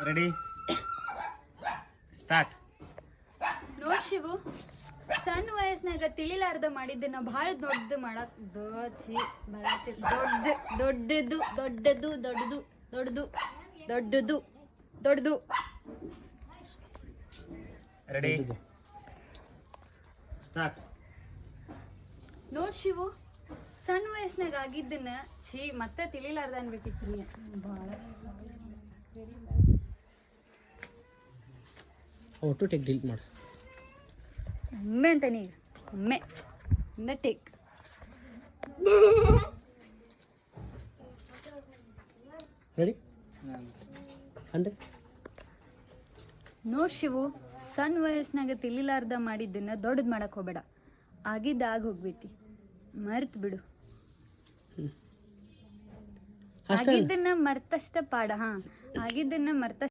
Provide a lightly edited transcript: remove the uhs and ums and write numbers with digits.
Ready start. ನೋಡ್ ಶಿವು, ಸಣ್ಣ ವಯಸ್ಸಿನಾಗ ತಿಳಿಲಾರ್ದ ಮಾಡಿದ್ದನ್ನ ಬಹಳ ದೊಡ್ಡದು ಮಾಡಕ್ ದೊಡ್ಡದು ದೊಡ್ಡದು ದೊಡ್ಡದು ದೊಡ್ಡದು ದೊಡ್ಡದು ದೊಡ್ಡದು. Ready start. ನೋಡ್ ಶಿವು, ಸಣ್ಣ ವಯಸ್ಸಿನಾಗ ಆಗಿದ್ದನ್ನ ಮತ್ತೆ ತಿಳಿಲಾರ್ದ ಅನ್ಬೇಕಿತ್ರಿ. ಬಹಳ ಆಟೋ ಟೇಕ್ ಡಿಲೀಟ್ ಮಾಡು. ಒಮ್ಮೆ ಅಂತಾನೆ ಈಗ, ಒಮ್ಮೆ ಇಂದ ಟೇಕ್. ರೆಡಿ ಅಂದ್ರೆ ನೋಡ್ ಶಿವು, ಸಣ್ಣ ವಯಸ್ಸಿನಾಗ ತಿಳಿಲಾರ್ದ ಮಾಡಿದ್ದನ್ನ ದೊಡ್ಡದು ಮಾಡಕ್ ಹೋಗ್ಬೇಡ. ಆಗಿದ್ದಾಗ ಹೋಗ್ಬೇತಿ, ಮರ್ತ್ ಬಿಡು. ಅಷ್ಟೇ. ಆಗಿದ್ದನ್ನ ಮರ್ತಷ್ಟ ಪಾಡ. ಆಗಿದ್ದನ್ನ ಮರ್ತ